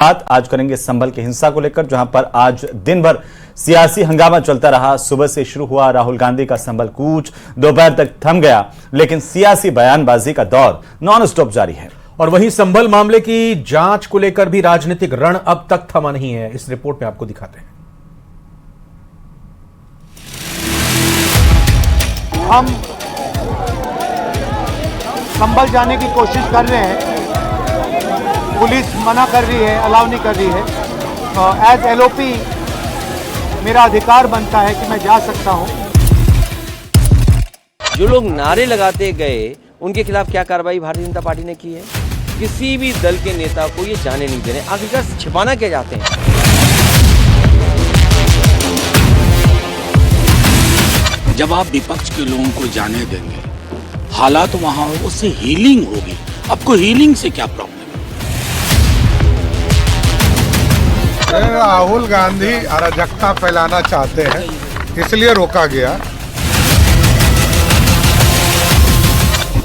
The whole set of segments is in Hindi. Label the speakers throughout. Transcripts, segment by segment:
Speaker 1: बात आज करेंगे संभल की हिंसा को लेकर, जहां पर आज दिन भर सियासी हंगामा चलता रहा। सुबह से शुरू हुआ राहुल गांधी का संभल कूच, दोपहर तक थम गया, लेकिन सियासी बयानबाजी का दौर नॉन स्टॉप जारी है।
Speaker 2: और वहीं संभल मामले की जांच को लेकर भी राजनीतिक रण अब तक थमा नहीं है। इस रिपोर्ट में आपको दिखाते हैं।
Speaker 3: हम संभल जाने की कोशिश कर रहे हैं, पुलिस मना कर रही है, अलाउ नहीं कर रही है। एज एलओपी मेरा अधिकार बनता है कि मैं जा सकता हूं।
Speaker 4: जो लोग नारे लगाते गए उनके खिलाफ क्या कार्रवाई भारतीय जनता पार्टी ने की है? किसी भी दल के नेता को ये जाने नहीं दे रहे। आखिरकार छिपाना क्या चाहते हैं?
Speaker 5: जब आप विपक्ष के लोगों को जाने देंगे, हालात वहां उससे हीलिंग होगी। आपको हीलिंग से क्या प्रॉब्लम?
Speaker 6: राहुल गांधी अराजकता फैलाना चाहते हैं, इसलिए रोका गया।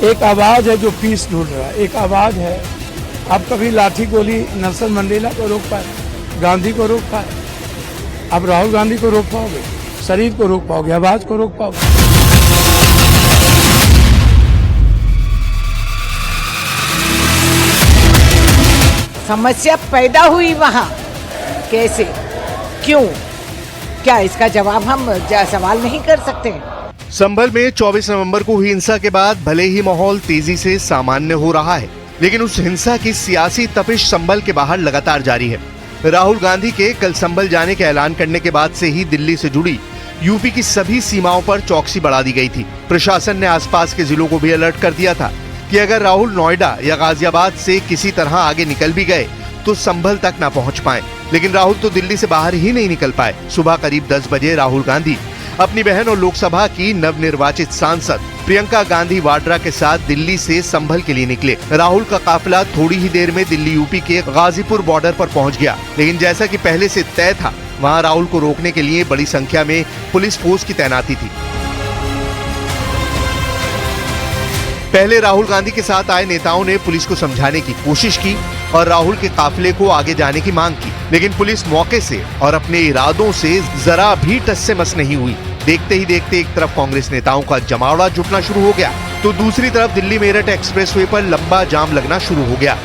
Speaker 7: एक आवाज है जो पीस ढूंढ रहा है, एक आवाज है। अब कभी लाठी गोली नेल्सन मंडेला को रोक पाए, गांधी को रोक पाए, अब राहुल गांधी को रोक पाओगे, शरीर को रोक पाओगे, आवाज को रोक पाओगे।
Speaker 8: समस्या पैदा हुई वहां, कैसे, क्यों, क्या इसका जवाब हम सवाल नहीं कर सकते?
Speaker 9: संभल में 24 नवंबर को हुई हिंसा के बाद भले ही माहौल तेजी से सामान्य हो रहा है, लेकिन उस हिंसा की सियासी तपिश संभल के बाहर लगातार जारी है। राहुल गांधी के कल संभल जाने के ऐलान करने के बाद से ही दिल्ली से जुड़ी यूपी की सभी सीमाओं पर चौकसी बढ़ा दी गई थी। प्रशासन ने आसपास के जिलों को भी अलर्ट कर दिया था कि अगर राहुल नोएडा या गाजियाबाद से किसी तरह आगे निकल भी गए तो संभल तक न पहुंच पाए। लेकिन राहुल तो दिल्ली से बाहर ही नहीं निकल पाए। सुबह करीब 10 बजे राहुल गांधी अपनी बहन और लोकसभा की नवनिर्वाचित सांसद प्रियंका गांधी वाड्रा के साथ दिल्ली से संभल के लिए निकले। राहुल का काफिला थोड़ी ही देर में दिल्ली यूपी के गाजीपुर बॉर्डर पर पहुंच गया, लेकिन जैसा कि पहले से तय था, वहां राहुल को रोकने के लिए बड़ी संख्या में पुलिस फोर्स की तैनाती थी। पहले राहुल गांधी के साथ आए नेताओं ने पुलिस को समझाने की कोशिश की और राहुल के काफिले को आगे जाने की मांग की, लेकिन पुलिस मौके से और अपने इरादों से जरा भी टस से मस नहीं हुई। देखते ही देखते एक तरफ कांग्रेस नेताओं का जमावड़ा जुटना शुरू हो गया, तो दूसरी तरफ दिल्ली मेरठ एक्सप्रेसवे पर लंबा जाम लगना शुरू हो गया।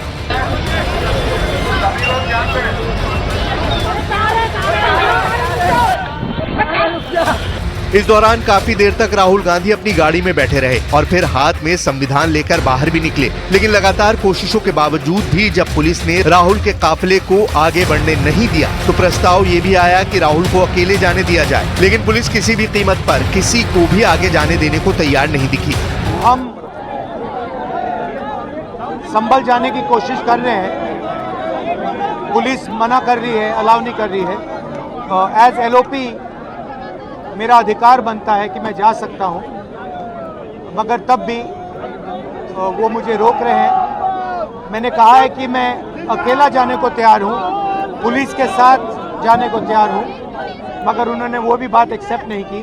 Speaker 9: इस दौरान काफी देर तक राहुल गांधी अपनी गाड़ी में बैठे रहे और फिर हाथ में संविधान लेकर बाहर भी निकले, लेकिन लगातार कोशिशों के बावजूद भी जब पुलिस ने राहुल के काफिले को आगे बढ़ने नहीं दिया, तो प्रस्ताव ये भी आया कि राहुल को अकेले जाने दिया जाए, लेकिन पुलिस किसी भी कीमत पर किसी को भी आगे जाने देने को तैयार नहीं दिखी।
Speaker 3: हम संभल जाने की कोशिश कर रहे हैं, पुलिस मना कर रही है, अलाउ नहीं कर रही है। एज एलओपी मेरा अधिकार बनता है कि मैं जा सकता हूं, मगर तब भी वो मुझे रोक रहे हैं। मैंने कहा है कि मैं अकेला जाने को तैयार हूं, पुलिस के साथ जाने को तैयार हूं, मगर उन्होंने वो भी बात एक्सेप्ट नहीं की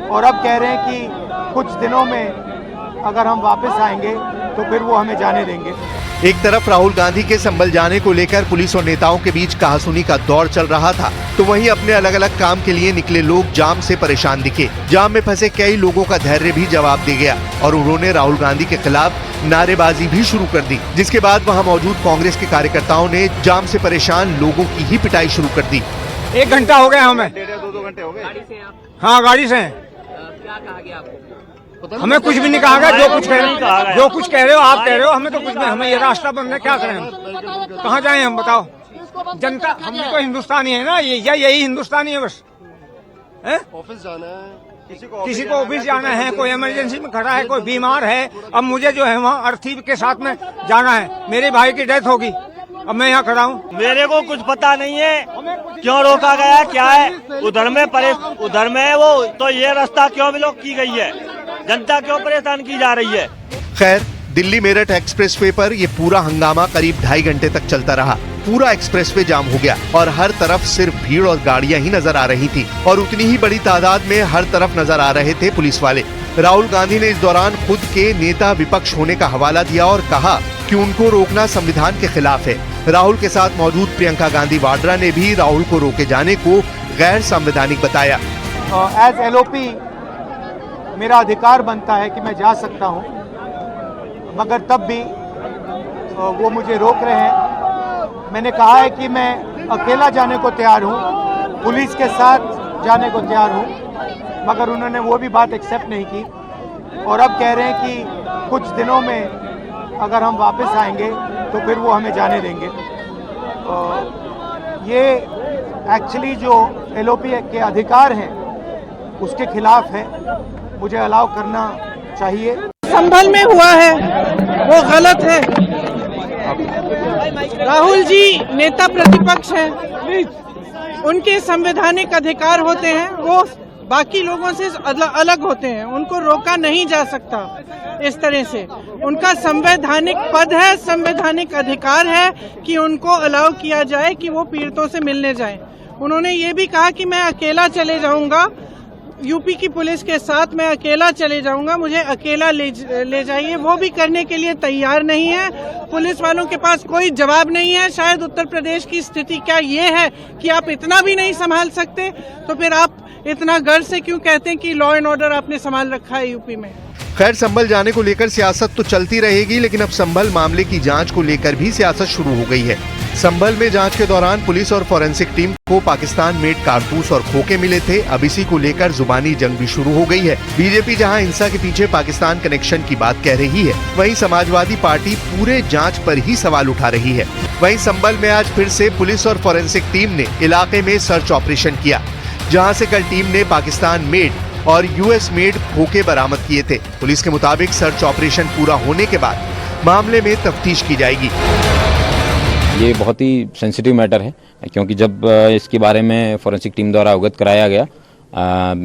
Speaker 3: और अब कह रहे हैं कि कुछ दिनों में अगर हम वापस आएंगे तो फिर वो हमें जाने देंगे।
Speaker 9: एक तरफ राहुल गांधी के संभल जाने को लेकर पुलिस और नेताओं के बीच कहासुनी का दौर चल रहा था, तो वहीं अपने अलग अलग काम के लिए निकले लोग जाम से परेशान दिखे। जाम में फंसे कई लोगों का धैर्य भी जवाब दे गया और उन्होंने राहुल गांधी के खिलाफ नारेबाजी भी शुरू कर दी, जिसके बाद वहां मौजूद कांग्रेस के कार्यकर्ताओं ने जाम से परेशान लोगों की ही पिटाई शुरू कर दी।
Speaker 7: 1 घंटा हो गया हमें। 2 घंटे हो गए। हाँ, गाड़ी से।
Speaker 8: क्या कहा गया आपको?
Speaker 7: हमें कुछ भी नहीं कहा गया। जो कुछ कह रहे हो आप कह रहे हो, हमें तो कुछ नहीं। हमें ये रास्ता बंद है, क्या करें हम? कहाँ जाएं हम, बताओ? जनता, हम तो हिंदुस्तानी है ना, यही हिंदुस्तानी है बस।
Speaker 6: ऑफिस जाना है,
Speaker 7: किसी को ऑफिस जाना है, कोई इमरजेंसी में खड़ा है, कोई बीमार है। अब मुझे जो है वहाँ अर्थी के साथ में जाना है, मेरे भाई की डेथ होगी, अब मैं यहाँ खड़ा हूँ।
Speaker 4: मेरे को कुछ पता नहीं है क्यों रोका गया, क्या है उधर में वो, तो ये रास्ता क्यों ब्लॉक की गई है, जनता क्यों परेशान की जा रही है?
Speaker 9: खैर, दिल्ली मेरठ एक्सप्रेसवे पर ये पूरा हंगामा करीब 2.5 घंटे तक चलता रहा। पूरा एक्सप्रेसवे जाम हो गया और हर तरफ सिर्फ भीड़ और गाड़ियां ही नजर आ रही थी और उतनी ही बड़ी तादाद में हर तरफ नजर आ रहे थे पुलिस वाले। राहुल गांधी ने इस दौरान खुद के नेता विपक्ष होने का हवाला दिया और कहा कि उनको रोकना संविधान के खिलाफ है। राहुल के साथ मौजूद प्रियंका गांधी वाड्रा ने भी राहुल को रोके जाने को गैर संवैधानिक बताया।
Speaker 3: एज एलओपी मेरा अधिकार बनता है कि मैं जा सकता हूं, मगर तब भी वो मुझे रोक रहे हैं। मैंने कहा है कि मैं अकेला जाने को तैयार हूं, पुलिस के साथ जाने को तैयार हूं, मगर उन्होंने वो भी बात एक्सेप्ट नहीं की और अब कह रहे हैं कि कुछ दिनों में अगर हम वापस आएंगे तो फिर वो हमें जाने देंगे। ये एक्चुअली जो एलओपी के अधिकार हैं उसके खिलाफ है, मुझे अलाउ करना चाहिए।
Speaker 10: संभल में हुआ है वो गलत है। राहुल जी नेता प्रतिपक्ष हैं, उनके संवैधानिक अधिकार होते हैं, वो बाकी लोगों से अलग होते हैं, उनको रोका नहीं जा सकता इस तरह से। उनका संवैधानिक पद है, संवैधानिक अधिकार है कि उनको अलाउ किया जाए कि वो पीड़ितों से मिलने जाएं। उन्होंने ये भी कहा कि मैं अकेला चले जाऊंगा, यूपी की पुलिस के साथ मैं अकेला चले जाऊंगा, मुझे अकेला ले जाइए। वो भी करने के लिए तैयार नहीं है। पुलिस वालों के पास कोई जवाब नहीं है। शायद उत्तर प्रदेश की स्थिति क्या ये है कि आप इतना भी नहीं संभाल सकते, तो फिर आप इतना गर्व से क्यों कहते हैं कि लॉ एंड ऑर्डर आपने संभाल रखा है यूपी में।
Speaker 9: खैर, संभल जाने को लेकर सियासत तो चलती रहेगी, लेकिन अब संभल मामले की जांच को लेकर भी सियासत शुरू हो गई है। संभल में जांच के दौरान पुलिस और फोरेंसिक टीम को पाकिस्तान मेड कारतूस और खोखे मिले थे। अब इसी को लेकर जुबानी जंग भी शुरू हो गई है। बीजेपी जहां हिंसा के पीछे पाकिस्तान कनेक्शन की बात कह रही है, वहीं समाजवादी पार्टी पूरे जांच पर ही सवाल उठा रही है। वहीं संभल में आज फिर से पुलिस और फोरेंसिक टीम ने इलाके में सर्च ऑपरेशन किया, जहां से कल टीम ने पाकिस्तान मेड और यूएस मेड खोखे बरामद किए थे। पुलिस के मुताबिक सर्च ऑपरेशन पूरा होने के बाद मामले में तफ्तीश की जाएगी।
Speaker 11: ये बहुत ही सेंसिटिव मैटर है, क्योंकि जब इसके बारे में फोरेंसिक टीम द्वारा अवगत कराया गया,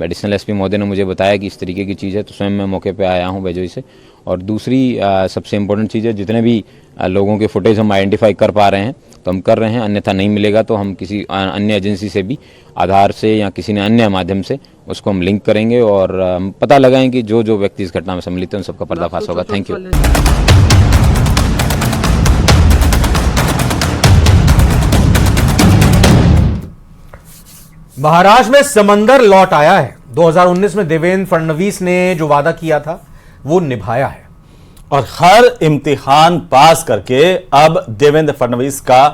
Speaker 11: एडिशनल एसपी महोदय ने मुझे बताया कि इस तरीके की चीज़ है, तो स्वयं मैं मौके पे आया हूँ बेजोई से। और दूसरी सबसे इम्पोर्टेंट चीज़ है, जितने भी लोगों के फुटेज हम आइडेंटिफाई कर पा रहे हैं तो हम कर रहे हैं, अन्यथा नहीं मिलेगा तो हम किसी अन्य एजेंसी से भी आधार से या किसी ने अन्य माध्यम से उसको हम लिंक करेंगे और पता लगाएं कि जो व्यक्ति इस घटना में सम्मिलित है उन सबका पर्दाफाश होगा। Thank you.
Speaker 2: महाराष्ट्र में समंदर लौट आया है। 2019 में देवेंद्र फडणवीस ने जो वादा किया था वो निभाया है
Speaker 1: और हर इम्तिहान पास करके अब देवेंद्र फडणवीस का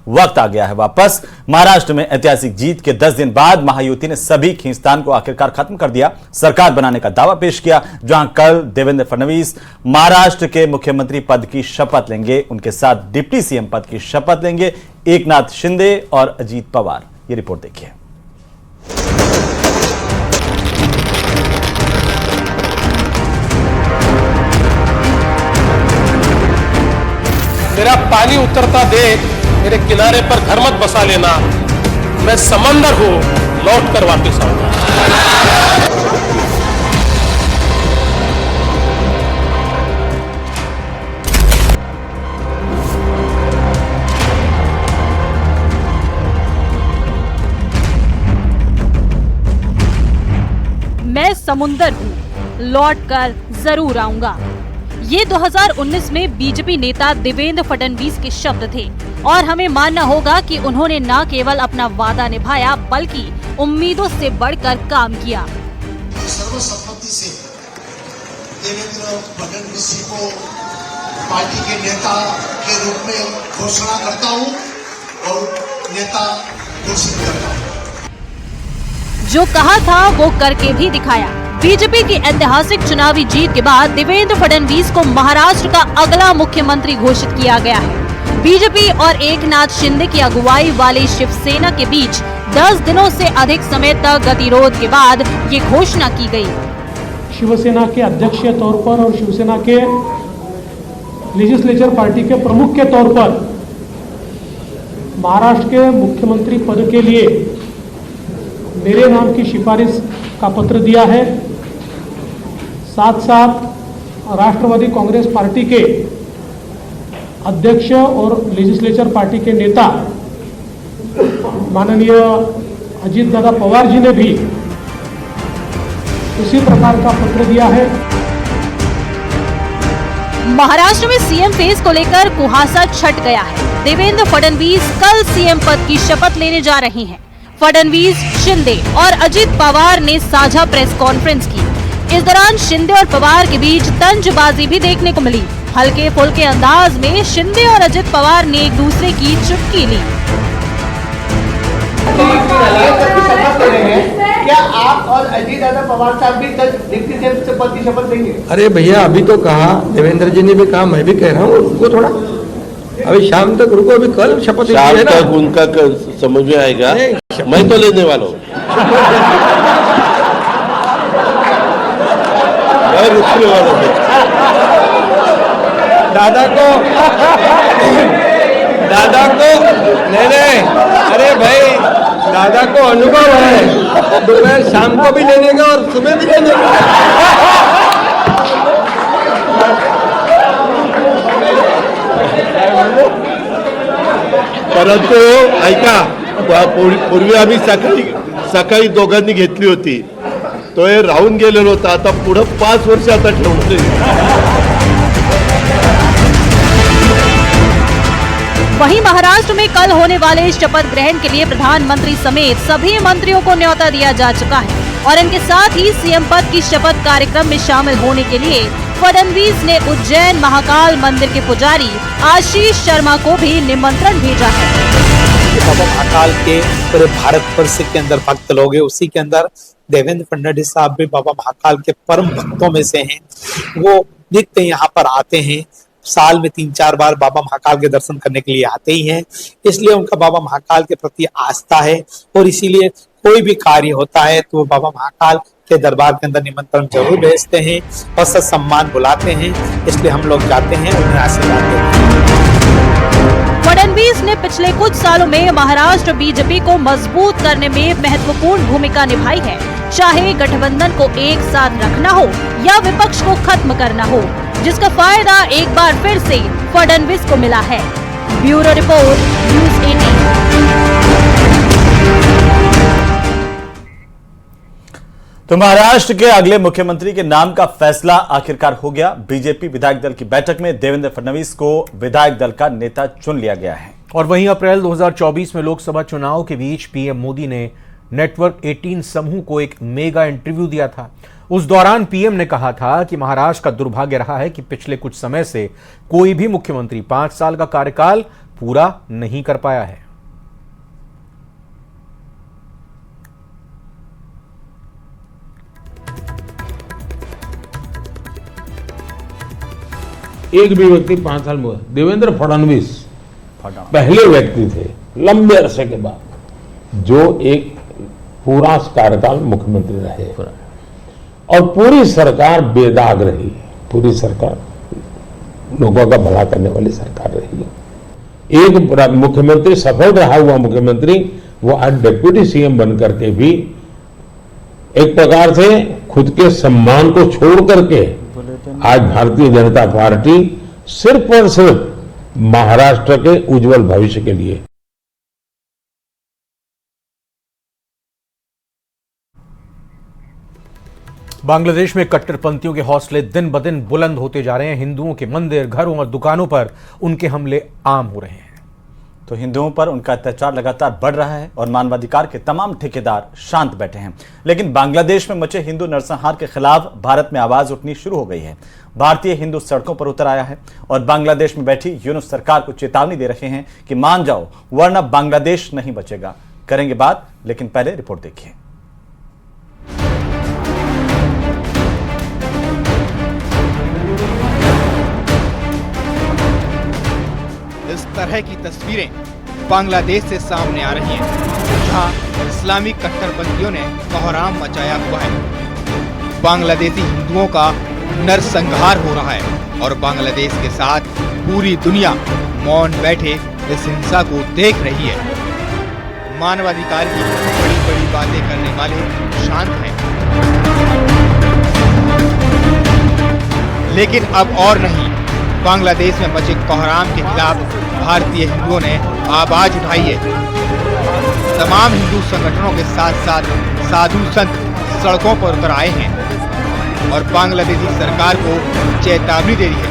Speaker 1: वक्त आ गया है वापस। महाराष्ट्र में ऐतिहासिक जीत के 10 दिन बाद महायुति ने सभी खींचतान को आखिरकार खत्म कर दिया, सरकार बनाने का दावा पेश किया। जहां कल देवेंद्र फडणवीस महाराष्ट्र के मुख्यमंत्री पद की शपथ लेंगे, उनके साथ डिप्टी सीएम पद की शपथ लेंगे एकनाथ शिंदे और अजीत पवार। ये रिपोर्ट देखिए।
Speaker 12: मेरा पानी उतरता देख मेरे किनारे पर घर मत बसा लेना, मैं समंदर हूं, लौट कर वापस आऊंगा।
Speaker 13: मैं समुंदर हूं, लौट कर जरूर आऊंगा। ये 2019 में बीजेपी नेता देवेंद्र फडणवीस के शब्द थे और हमें मानना होगा कि उन्होंने न केवल अपना वादा निभाया बल्कि उम्मीदों से बढ़कर काम किया।
Speaker 14: सर्वसम्मति से देवेंद्र फडणवीस जी को पार्टी के नेता के रूप में घोषणा करता हूं और नेता घोषित करता हूं।
Speaker 13: जो कहा था वो करके भी दिखाया। बीजेपी की ऐतिहासिक चुनावी जीत के बाद देवेंद्र फडणवीस को महाराष्ट्र का अगला मुख्यमंत्री घोषित किया गया है। बीजेपी और एकनाथ शिंदे की अगुवाई वाली शिवसेना के बीच 10 दिनों से अधिक समय तक गतिरोध के बाद ये घोषणा की गई।
Speaker 15: शिवसेना के अध्यक्ष के तौर पर और शिवसेना के लेजिस्लेचर पार्टी के प्रमुख के तौर पर महाराष्ट्र के मुख्यमंत्री पद के लिए मेरे नाम की सिफारिश का पत्र दिया है। साथ साथ राष्ट्रवादी कांग्रेस पार्टी के अध्यक्ष और लेजिस्लेचर पार्टी के नेता माननीय अजीत दादा पवार जी ने भी उसी प्रकार का पत्र दिया है।
Speaker 13: महाराष्ट्र में सीएम फेस को लेकर कुहासा छट गया है। देवेंद्र फडणवीस कल सीएम पद की शपथ लेने जा रहे हैं। फडणवीस, शिंदे और अजित पवार ने साझा प्रेस कॉन्फ्रेंस की। इस दौरान शिंदे और पवार के बीच तंजबाजी भी देखने को मिली। हल्के फुल्के अंदाज में शिंदे और अजित पवार ने एक दूसरे की चुटकी ली।
Speaker 16: क्या आप और अजीत दादा पवार साहब भी कल डिप्टी सीएम पद की शपथ लेंगे?
Speaker 7: अरे भैया, अभी तो कहा, देवेंद्र जी ने भी कहा, मैं भी कह रहा हूँ, रुको थोड़ा, अभी शाम तक रुको, अभी कल शपथ
Speaker 17: शाम तक उनका समझ में आएगा। मैं तो लेने वाला हूँ, मैं रुकने वाला हूँ।
Speaker 7: दादा को नहीं, अरे भाई, दादा को अनुभव है, दोपहर शाम को भी लेने का और सुबह भी लेने का।
Speaker 17: परंतु ऐका, पूर्वी आम्ही सकाळी दोघांनी घेतली होती, तो हे राहून गेलेलो होता, आता पुढं 5 वर्ष आता ठेवणार।
Speaker 13: वहीं महाराष्ट्र में कल होने वाले शपथ ग्रहण के लिए प्रधानमंत्री समेत सभी मंत्रियों को न्योता दिया जा चुका है और इनके साथ ही सीएम पद की शपथ कार्यक्रम में शामिल होने के लिए फडणवीस ने उज्जैन महाकाल मंदिर के पुजारी आशीष शर्मा को भी निमंत्रण भेजा है।
Speaker 18: बाबा महाकाल के पूरे भारत वर्ष के अंदर भक्त लोग हैं, उसी के अंदर देवेंद्र फडणवीस साहब भी बाबा महाकाल के परम भक्तों में से हैं। वो नित्य यहाँ पर आते हैं, साल में 3-4 बार बाबा महाकाल के दर्शन करने के लिए आते ही हैं, इसलिए उनका बाबा महाकाल के प्रति आस्था है और इसीलिए कोई भी कार्य होता है तो वो बाबा महाकाल के दरबार के अंदर निमंत्रण जरूर भेजते हैं और सम्मान बुलाते हैं, इसलिए हम लोग जाते हैं, उन्हें आशीर्वाद देते हैं।
Speaker 13: फडणवीस ने पिछले कुछ सालों में महाराष्ट्र बीजेपी को मजबूत करने में महत्वपूर्ण भूमिका निभाई है, चाहे गठबंधन को एक साथ रखना हो या विपक्ष को खत्म करना हो, जिसका फायदा एक बार फिर से फडणवीस को मिला है। Bureau report, news 18।
Speaker 1: तो महाराष्ट्र के अगले मुख्यमंत्री के नाम का फैसला आखिरकार हो गया। बीजेपी विधायक दल की बैठक में देवेंद्र फडणवीस को विधायक दल का नेता चुन लिया गया है।
Speaker 2: और वहीं अप्रैल 2024 में लोकसभा चुनाव के बीच पीएम मोदी ने नेटवर्क 18 समूह को एक मेगा इंटरव्यू दिया था। उस दौरान पीएम ने कहा था कि महाराष्ट्र का दुर्भाग्य रहा है कि पिछले कुछ समय से कोई भी मुख्यमंत्री 5 साल का कार्यकाल पूरा नहीं कर पाया है।
Speaker 12: एक भी व्यक्ति 5 साल में, देवेंद्र फडणवीस पहले व्यक्ति थे लंबे अरसे के बाद जो एक पूरा कार्यकाल मुख्यमंत्री रहे और पूरी सरकार बेदाग रही, पूरी सरकार लोगों का भला करने वाली सरकार रही। एक मुख्यमंत्री सफल रहा हुआ मुख्यमंत्री वो आज डिप्टी सीएम बनकर के भी एक प्रकार से खुद के सम्मान को छोड़ करके आज भारतीय जनता पार्टी सिर्फ और सिर्फ महाराष्ट्र के उज्जवल भविष्य के लिए।
Speaker 2: बांग्लादेश में कट्टरपंथियों के हौसले दिन ब दिन बुलंद होते जा रहे हैं। हिंदुओं के मंदिर, घरों और दुकानों पर उनके हमले आम हो रहे हैं।
Speaker 1: तो हिंदुओं पर उनका अत्याचार लगातार बढ़ रहा है और मानवाधिकार के तमाम ठेकेदार शांत बैठे हैं। लेकिन बांग्लादेश में मचे हिंदू नरसंहार के खिलाफ भारत में आवाज उठनी शुरू हो गई है। भारतीय हिंदू सड़कों पर उतर आया है और बांग्लादेश में बैठी यूनुस सरकार को चेतावनी दे रहे हैं कि मान जाओ वरना बांग्लादेश नहीं बचेगा। करेंगे बात, लेकिन पहले रिपोर्ट देखिए।
Speaker 19: इस तरह की तस्वीरें बांग्लादेश से सामने आ रही हैं, जहां इस्लामिक कट्टरपंथियों ने कोहराम मचाया हुआ है। बांग्लादेशी हिंदुओं का नरसंहार हो रहा है और बांग्लादेश के साथ पूरी दुनिया मौन बैठे इस हिंसा को देख रही है। मानवाधिकार की बड़ी बड़ी बातें करने वाले शांत हैं, लेकिन अब और नहीं। बांग्लादेश में मचे कोहराम के खिलाफ भारतीय हिंदुओं ने आवाज उठाई है। तमाम हिंदू संगठनों के साथ साथ साधु संत सड़कों पर उतर आए हैं और बांग्लादेशी सरकार को चेतावनी दे दी है।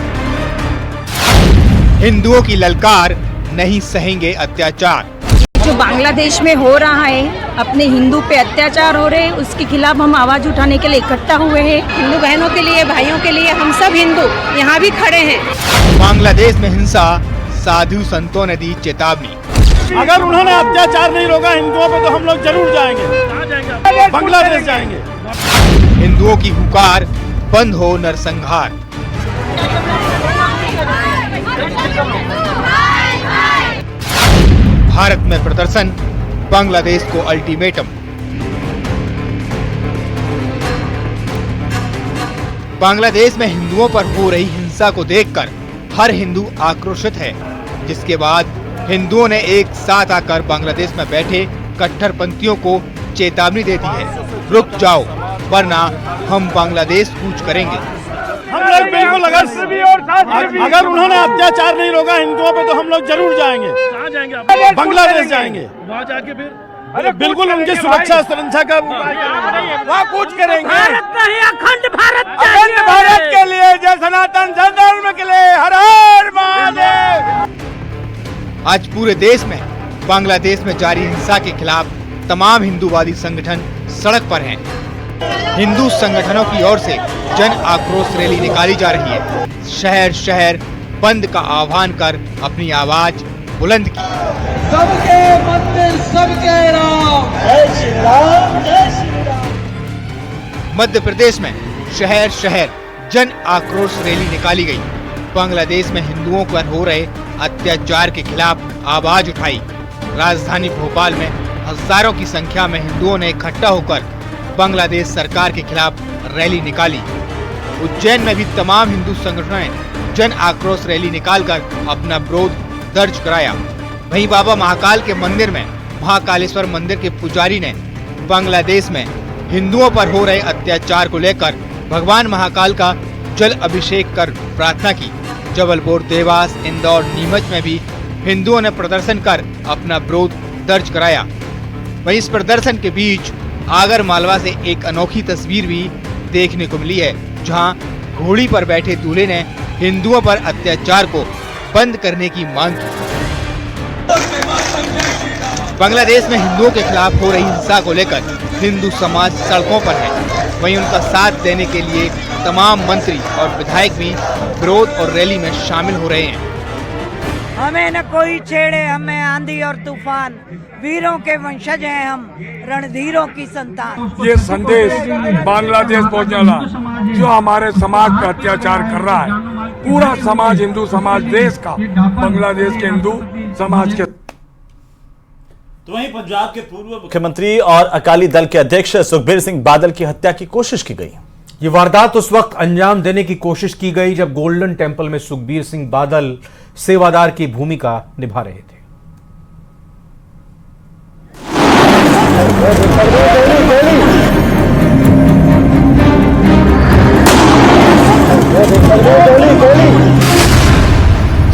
Speaker 19: हिंदुओं की ललकार नहीं सहेंगे अत्याचार।
Speaker 20: जो बांग्लादेश में हो रहा है, अपने हिंदू पे अत्याचार हो रहे हैं, उसके खिलाफ हम आवाज उठाने के लिए इकट्ठा हुए हैं। हिंदू बहनों के लिए, भाइयों के लिए, हम सब हिंदू यहाँ भी खड़े हैं।
Speaker 19: बांग्लादेश में हिंसा, साधु संतों ने दी चेतावनी।
Speaker 21: अगर उन्होंने अत्याचार नहीं रोका हिंदुओं पे तो हम लोग जरूर जाएंगे, बांग्लादेश जाएंगे।
Speaker 19: हिंदुओं की हुकार, बंद हो नरसंहार। भारत में प्रदर्शन, बांग्लादेश को अल्टीमेटम। बांग्लादेश में हिंदुओं पर हो रही हिंसा को देखकर हर हिंदू आक्रोशित है, जिसके बाद हिंदुओं ने एक साथ आकर बांग्लादेश में बैठे कट्टरपंथियों को चेतावनी दे दी है, रुक जाओ वरना हम बांग्लादेश कूच करेंगे।
Speaker 21: हम लोग बिल्कुल अगर उन्होंने अत्याचार नहीं रोका हिंदुओं पे तो हम लोग जरूर जाएंगे, बांग्लादेश जाएंगे। वहाँ जाके फिर बिल्कुल उनकी सुरक्षा सुरक्षा का वहाँ कूच करेंगे।
Speaker 22: भारत नहीं, अखंड भारत,
Speaker 21: अखंड भारत के लिए, जय सनातन धर्म के लिए, हर हर महादेव।
Speaker 19: आज पूरे देश में बांग्लादेश में जारी हिंसा के खिलाफ तमाम हिंदूवादी संगठन सड़क पर हैं। हिंदू संगठनों की ओर से जन आक्रोश रैली निकाली जा रही है। शहर शहर बंद का आह्वान कर अपनी आवाज बुलंद की।
Speaker 22: सबके मंदिर, सबके राम, जय श्री राम, जय श्री राम।
Speaker 19: मध्य प्रदेश में शहर शहर जन आक्रोश रैली निकाली गई। बांग्लादेश में हिंदुओं पर हो रहे अत्याचार के खिलाफ आवाज उठाई। राजधानी भोपाल में हजारों की संख्या में हिंदुओं ने इकट्ठा होकर बांग्लादेश सरकार के खिलाफ रैली निकाली। उज्जैन में भी तमाम हिंदू संगठनों ने जन आक्रोश रैली निकालकर अपना विरोध दर्ज कराया। वहीं बाबा महाकाल के मंदिर में महाकालेश्वर मंदिर के पुजारी ने बांग्लादेश में हिंदुओं पर हो रहे अत्याचार को लेकर भगवान महाकाल का जल अभिषेक कर प्रार्थना की। जबलपुर, देवास, इंदौर, नीमच में भी हिंदुओं ने प्रदर्शन कर अपना विरोध दर्ज कराया। वहीं इस प्रदर्शन के बीच आगर मालवा से एक अनोखी तस्वीर भी देखने को मिली है, जहां घोड़ी पर बैठे दूल्हे ने हिंदुओं पर अत्याचार को बंद करने की मांग की। बांग्लादेश में हिंदुओं के खिलाफ हो रही हिंसा को लेकर हिंदू समाज सड़कों पर है। वहीं उनका साथ देने के लिए तमाम मंत्री और विधायक भी विरोध और रैली में शामिल हो रहे हैं।
Speaker 22: हमें न कोई छेड़े, हमें आंधी और तूफान, वीरों के वंशज हैं हम, रणधीरों की संतान।
Speaker 7: ये संदेश बांग्लादेश पहुंचाला, जो हमारे समाज पर अत्याचार कर रहा है। पूरा समाज, हिंदू समाज देश का, बांग्लादेश के हिंदू समाज के।
Speaker 1: तो वहीं पंजाब के पूर्व मुख्यमंत्री और अकाली दल के अध्यक्ष सुखबीर सिंह बादल की हत्या की कोशिश की गई।
Speaker 2: ये वारदात उस वक्त अंजाम देने की कोशिश की गई जब गोल्डन टेम्पल में सुखबीर सिंह बादल सेवादार की भूमिका निभा रहे थे।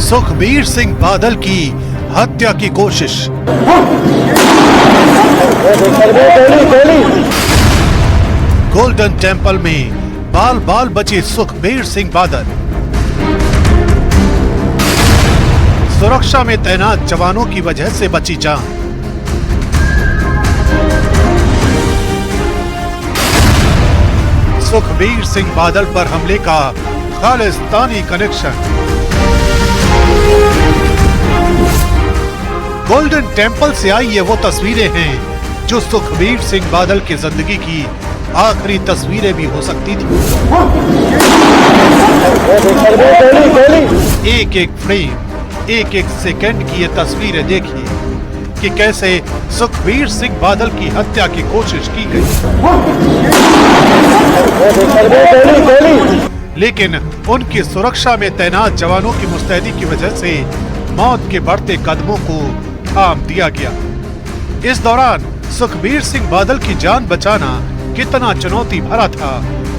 Speaker 23: सुखबीर सिंह बादल की हत्या की कोशिश। गोल्डन टेम्पल में बाल बाल बचे सुखबीर सिंह बादल। सुरक्षा में तैनात जवानों की वजह से बची जान। सुखबीर सिंह बादल पर हमले का खालिस्तानी कनेक्शन। गोल्डन टेम्पल से आई ये वो तस्वीरें हैं जो सुखबीर सिंह बादल की जिंदगी की आखिरी तस्वीरें भी हो सकती थी। एक एक फ्रेम, एक एक सेकंड की ये तस्वीरें देखिए कि कैसे सुखबीर सिंह बादल की हत्या की कोशिश की गई, लेकिन उनकी सुरक्षा में तैनात जवानों की मुस्तैदी की वजह से मौत के बढ़ते कदमों को थाम दिया गया। इस दौरान सुखबीर सिंह बादल की जान बचाना कितना चुनौती भरा था,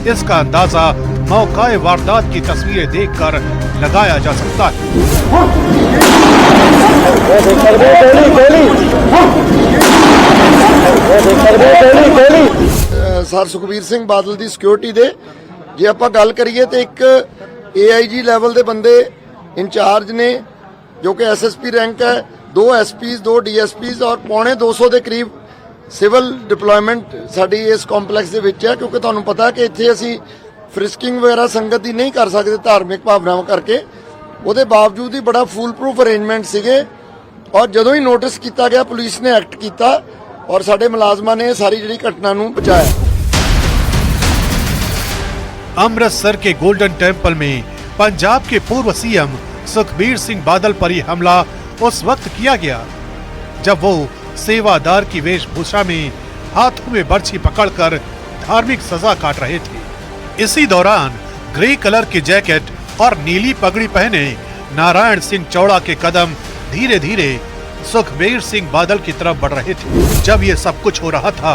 Speaker 23: इसका अंदाजा मौकाए वारदात की तस्वीरें देखकर लगाया जा सकता है।
Speaker 24: सर सुखबीर सिंह बादल की सिक्योरिटी दे जे आपां गल करिए तो एक AIG लैवल के बंदे इंचार्ज ने जो कि SSP रैंक है, 2 SPs 2 DSPs और पौने 200 ਦੇ ਕਰੀਬ ਸਿਵਲ ਡਿਪਲੋਇਮੈਂਟ ਸਾਡੀ ਇਸ ਕੰਪਲੈਕਸ ਦੇ ਵਿੱਚ ਹੈ, ਕਿਉਂਕਿ ਤੁਹਾਨੂੰ ਪਤਾ ਕਿ ਇੱਥੇ ਅਸੀਂ ਫ੍ਰਿਸਕਿੰਗ ਵਗੈਰਾ ਸੰਗਤ ਦੀ ਨਹੀਂ ਕਰ ਸਕਦੇ ਧਾਰਮਿਕ ਭਾਵਨਾਵਾਂ ਕਰਕੇ। ਉਹਦੇ ਬਾਵਜੂਦ ਹੀ ਬੜਾ ਫੂਲ ਪ੍ਰੂਫ ਅਰੇਂਜਮੈਂਟ ਸੀਗੇ ਔਰ ਜਦੋਂ ਹੀ ਨੋਟਿਸ ਕੀਤਾ ਗਿਆ ਪੁਲਿਸ ਨੇ ਐਕਟ ਕੀਤਾ और साडे मुलाजमां ने सारी जिहड़ी घटना नूं बचाया।
Speaker 23: अमृतसर के गोल्डन टेम्पल में पंजाब के पूर्व सीएम सुखबीर सिंह बादल पर ही हमला उस वक्त किया गया जब वो सेवादार की वेशभूषा में हाथों में बर्छी पकड़कर धार्मिक सजा काट रहे थे। इसी दौरान ग्रे कलर की जैकेट और नीली पगड़ी पहने नारायण सिंह चौड़ा के कदम धीरे धीरे सुखबीर सिंह बादल की तरफ बढ़ रहे थे। जब ये सब कुछ हो रहा था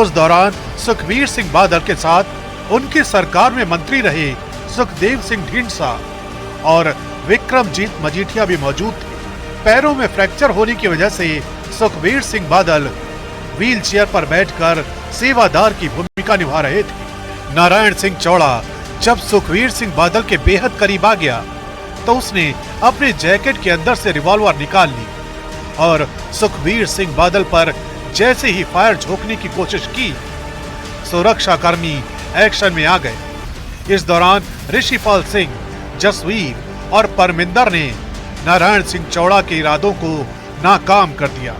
Speaker 23: उस दौरान सुखबीर सिंह बादल के साथ उनकी सरकार में मंत्री रहे सुखदेव सिंह ढींढसा और विक्रमजीत मजीठिया भी मौजूद थे। पैरों में फ्रैक्चर होने की वजह से सुखबीर सिंह बादल व्हील चेयर पर बैठकर सेवादार की भूमिका निभा रहे थे। नारायण सिंह चौड़ा जब सुखबीर सिंह बादल के बेहद करीब आ गया तो उसने अपने जैकेट के अंदर से रिवॉल्वर निकाल ली और सुखबीर सिंह बादल पर जैसे ही फायर झोंकने की कोशिश की सुरक्षा कर्मी एक्शन में आ गए। इस दौरान ऋषिपाल सिंह, जसवीर और परमिंदर ने नारायण सिंह चौड़ा के इरादों को नाकाम कर दिया।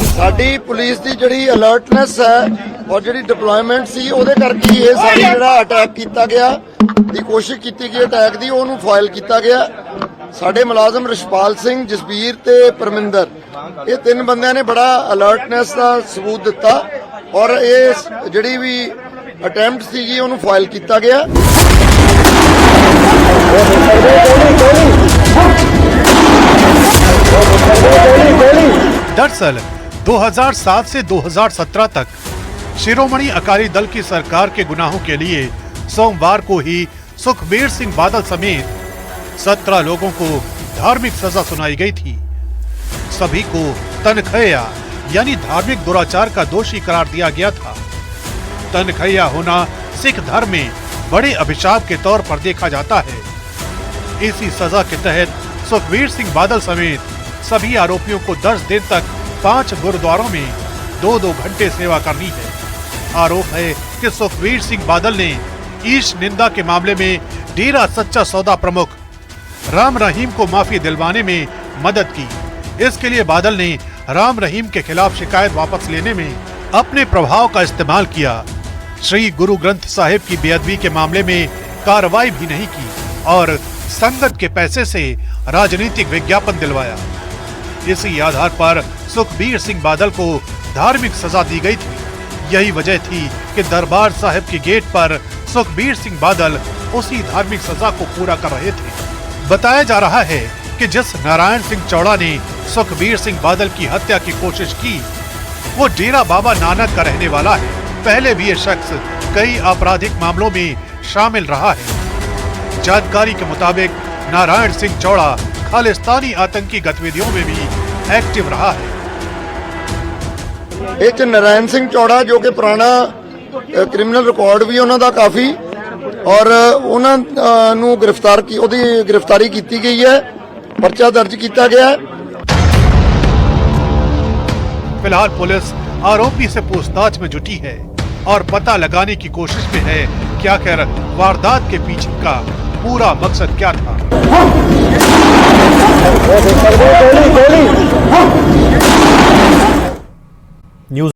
Speaker 24: साडी पुलिस की जिहड़ी अलर्टनेस है और जिहड़ी डिप्लॉयमेंट सी उहदे करके ये सारी जिहड़ा अटैक किया गया दी कोशिश की गई अटैक दी ओनू फॉयल किया गया। साडे मुलाजम रिशपाल सिंह, जसबीर ते परमिंदर ये 3 बंदियां ने बड़ा अलर्टनेस का सबूत दिता और ये जिहड़ी भी अटैम्प्ट सीगी ओनू फॉयल किया गया।
Speaker 23: दरअसल 2007 से 2017 तक शिरोमणि अकाली दल की सरकार के गुनाहों के लिए सोमवार को ही सुखबीर सिंह बादल समेत 17 लोगों को धार्मिक सजा सुनाई गई थी। सभी को तनखैया यानी धार्मिक दुराचार का दोषी करार दिया गया था। तनखैया होना सिख धर्म में बड़े अभिशाप के तौर पर देखा जाता है। इसी सजा के तहत सुखबीर सिंह बादल समेत सभी आरोपियों को 10 दिन तक 5 गुरुद्वारों में 2-2 घंटे सेवा करनी है। आरोप है कि सुखबीर सिंह बादल ने ईश निंदा के मामले में डेरा सच्चा सौदा प्रमुख राम रहीम को माफी दिलवाने में मदद की। इसके लिए बादल ने राम रहीम के खिलाफ शिकायत वापस लेने में अपने प्रभाव का इस्तेमाल किया। श्री गुरु ग्रंथ साहिब की बेअदबी के मामले में कार्रवाई भी नहीं की और संगत के पैसे से राजनीतिक विज्ञापन दिलवाया। इसी आधार पर सुखबीर सिंह बादल को धार्मिक सजा दी गई थी। यही वजह थी कि दरबार साहिब के गेट पर सुखबीर सिंह बादल उसी धार्मिक सजा को पूरा कर रहे थे। बताया जा रहा है कि जिस नारायण सिंह चौड़ा ने सुखबीर सिंह बादल की हत्या की कोशिश की वो डेरा बाबा नानक का रहने वाला है। पहले भी ये शख्स कई आपराधिक मामलों में शामिल रहा है। जानकारी के मुताबिक नारायण सिंह चौड़ा खालिस्तानी आतंकी गतिविधियों में भी एक्टिव रहा है।
Speaker 24: एक नारायण सिंह चौड़ा जो कि पुराना क्रिमिनल रिकॉर्ड भी उन्हों का काफ़ी और उन्होंने गिरफ्तारी की गई है, पर्चा दर्ज किया गया है।
Speaker 23: फिलहाल पुलिस आरोपी से पूछताछ में जुटी है और पता लगाने की कोशिश में है कि आखिर वारदात के पीछे का पूरा मकसद क्या था।
Speaker 2: न्यूज